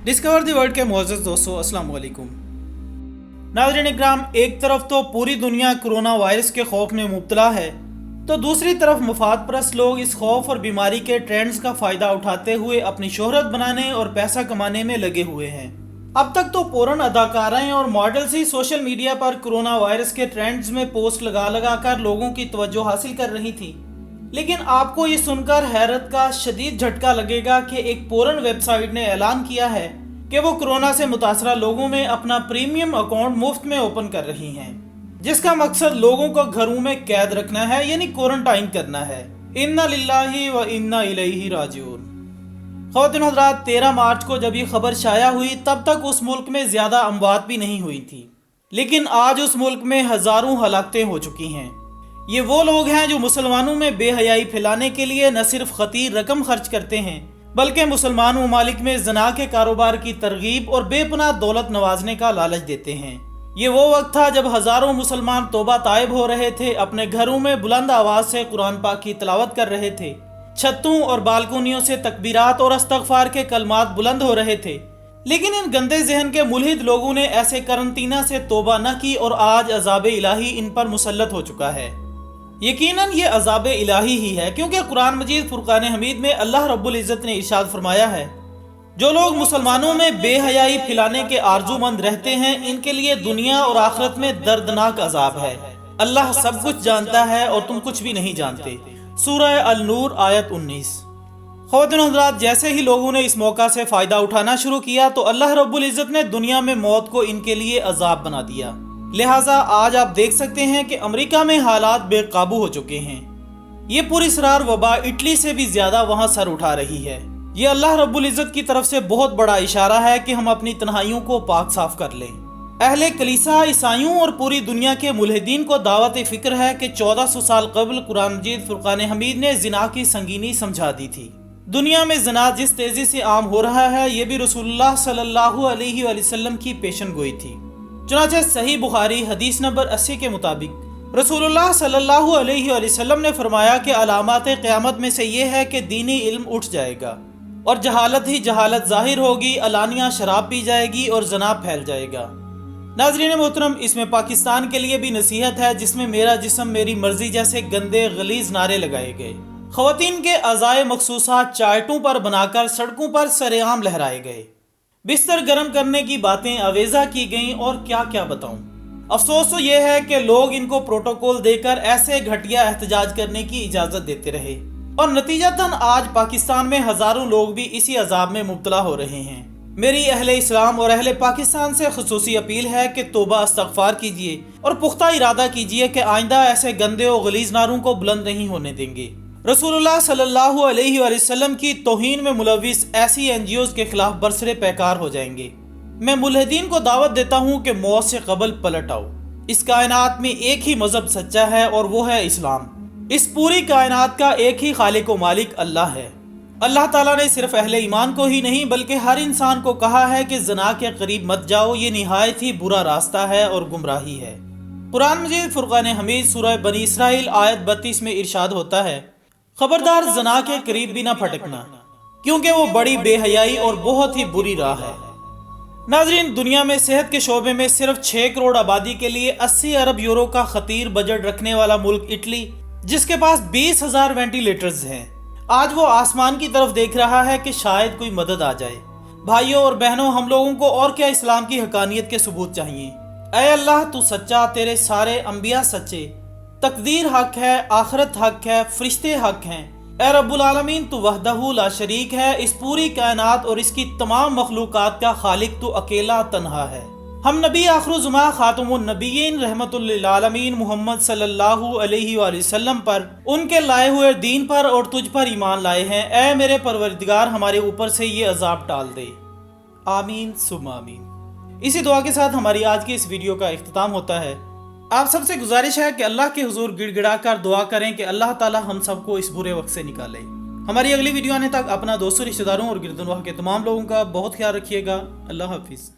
Discover the world के मुअज़्ज़ज़ दोस्तों, अस्सलाम वालेकुम। नाज़रीन इकराम, एक तरफ तो पूरी दुनिया कोरोना वायरस के खौफ में मुब्तला है, तो दूसरी तरफ मुफाद परस्त लोग इस खौफ और बीमारी के ट्रेंड्स का फ़ायदा उठाते हुए अपनी शोहरत बनाने और पैसा कमाने में लगे हुए हैं। अब तक तो पूरन अदाकाराएं और मॉडल्स ही सोशल मीडिया पर कोरोना वायरस के ट्रेंड्स में पोस्ट लगा लगा कर लोगों की तवज्जो हासिल कर रही थी। लेकिन आपको ये सुनकर हैरत का शदीद झटका लगेगा कि एक पोरन वेबसाइट ने ऐलान किया है कि वो कोरोना से मुतासरा लोगों में अपना प्रीमियम अकाउंट मुफ्त में ओपन कर रही हैं, जिसका मकसद लोगों को घरों में कैद रखना है, यानी क्वारंटाइन करना है। इन्ना लिल्लाहि व इन्ना इलैहि राजिऊन। ख़वातीन हज़रात, 13 मार्च को जब ये खबर शाया हुई तब तक उस मुल्क में ज़्यादा अमवात भी नहीं हुई थी, लेकिन आज उस मुल्क में हज़ारों हलाकतें हो चुकी हैं। ये वो लोग हैं जो मुसलमानों में बेहयाई फैलाने के लिए न सिर्फ खतीर रकम खर्च करते हैं, बल्कि मुसलमान ममालिक में जना के कारोबार की तरगीब और बेपनाह दौलत नवाजने का लालच देते हैं। ये वो वक्त था जब हज़ारों मुसलमान तौबा तायब हो रहे थे, अपने घरों में बुलंद आवाज़ से कुरान पाक की तिलावत कर रहे थे, छतों और बालकोनियों से तकबीरात और इस्तग़फ़ार के कलमात बुलंद हो रहे थे। लेकिन इन गंदे जहन के मुल्हिद लोगों ने ऐसे करंतना से तौबा न की और आज अज़ाब इलाही इन पर मुसल्लत हो चुका है। यकीनन ये अज़ाब इलाही ही है, क्योंकि कुरान मजीद फुरकान हमीद में अल्लाह रब्बुल इज़्ज़त ने इरशाद फरमाया है, जो लोग मुसलमानों में बेहयाई फैलाने के आरजूमंद रहते हैं, इनके लिए दुनिया और आखिरत में दर्दनाक अजाब है। अल्लाह सब कुछ जानता है और तुम कुछ भी नहीं जानते। सूरह अल-नूर आयत 19। ख़वातीन हज़रात, जैसे ही लोगों ने इस मौका से फ़ायदा उठाना शुरू किया तो अल्लाह रब्बुल इज़्ज़त ने दुनिया में मौत को इनके लिए अजाब बना दिया। लिहाजा आज आप देख सकते हैं कि अमेरिका में हालात बेकाबू हो चुके हैं। ये पुरअसरार वबा इटली से भी ज्यादा वहां सर उठा रही है। ये अल्लाह रब्बुल इज़्ज़त की तरफ से बहुत बड़ा इशारा है कि हम अपनी तन्हाइयों को पाक साफ कर लें। अहले कलीसा, ईसाइयों और पूरी दुनिया के मुल्हिदीन को दावत फिक्र है कि 1400 साल कबल कुरान मजीद फुरकान हमीद ने जिना की संगीनी समझा दी थी। दुनिया में जिना जिस तेजी से आम हो रहा है, ये भी रसूलुल्लाह सल्लल्लाहु अलैहि वसल्लम की पेशन गोई थी। चुनांचे सही बुखारी हदीस नंबर 80 के मुताबिक रसूलुल्लाह सल्लल्लाहु अलैहि वसल्लम ने फरमाया कि अलामात क़यामत में से ये है कि दीनी इल्म उठ जाएगा और जहालत ही जहालत जाहिर होगी, अलानिया शराब पी जाएगी और जना फैल जाएगा। नाज़रीन मोहतरम, इसमें पाकिस्तान के लिए भी नसीहत है, जिसमें मेरा जिस्म मेरी मर्जी जैसे गंदे गलीज नारे लगाए गए। ख़वातीन के अज़ाए मखसूसा चार्टों पर बनाकर सड़कों पर सरेआम लहराए गए, बिस्तर गर्म करने की बातें अवेजा की गईं और क्या क्या बताऊं। अफसोस तो यह है कि लोग इनको प्रोटोकॉल देकर ऐसे घटिया एहतजाज करने की इजाजत देते रहे और नतीजतन आज पाकिस्तान में हजारों लोग भी इसी अजाब में मुब्तला हो रहे हैं। मेरी अहले इस्लाम और अहले पाकिस्तान से खुसूसी अपील है कि तौबा इस्तग़फ़ार कीजिए और पुख्ता इरादा कीजिए कि आइंदा ऐसे गंदे और गलीज नारों को बुलंद नहीं होने देंगे। रसूलुल्लाह सल्लल्लाहु अलैहि वसल्लम की तौहीन में मुलविस ऐसी एनजीओज के खिलाफ बरसरे पैकार हो जाएंगे। मैं मुल्हिदीन को दावत देता हूँ कि मौत से कबल पलट आओ। इस कायनात में एक ही मजहब सच्चा है और वो है इस्लाम। इस पूरी कायनात का एक ही खालिक व मालिक अल्लाह है। अल्लाह ताला ने सिर्फ अहले ईमान को ही नहीं बल्कि हर इंसान को कहा है कि ज़ना के करीब मत जाओ, ये निहायत ही बुरा रास्ता है और गुमराही है। कुरान मजीद फुरकान हमीद सूरह बनी इसराइल आयत 32 में इरशाद होता है, खबरदार ज़ना के करीब भी ना फटकना, क्योंकि वो बड़ी बेहयाई और बहुत ही बुरी राह है। नाजरीन, दुनिया में सेहत के शोबे में सिर्फ 6 करोड़ आबादी के लिए 80 अरब यूरो का खतीर बजट रखने वाला मुल्क इटली, जिसके पास 20,000 वेंटिलेटर्स हैं, आज वो आसमान की तरफ देख रहा है कि शायद कोई मदद आ जाए। भाइयों और बहनों, हम लोगों को और क्या इस्लाम की हकानियत के सबूत चाहिए। ऐ अल्लाह, तू सच्चा, तेरे सारे अंबिया सच्चे, तकदीर हक है, आखिरत हक है, फरिश्ते हक हैं। ए रब्बुल आलमीन, तू वहदहू ला शरीक है। इस पूरी कायनात और इसकी तमाम मखलूकात का खालिक तू अकेला तन्हा है। हम नबी आखिरुज़्ज़मा खातमुन नबिय्यीन रहमतुल लिल आलमीन मोहम्मद सल्लल्लाहु अलैहि वसल्लम पर, उनके लाए हुए दीन पर और तुझ पर ईमान लाए हैं। ए मेरे परवरदिगार, हमारे ऊपर से ये अजाब टाल दे। आमीन सुम्मा आमीन। इसी दुआ के साथ हमारी आज की इस वीडियो का इख्तिताम होता है। आप सबसे गुजारिश है कि अल्लाह के हुजूर गिड़गिड़ा कर दुआ करें कि अल्लाह ताला हम सबको इस बुरे वक्त से निकाले। हमारी अगली वीडियो आने तक अपना दोस्तों, रिश्तेदारों और गिरदनवाह के तमाम लोगों का बहुत ख्याल रखिएगा। अल्लाह हाफिज़।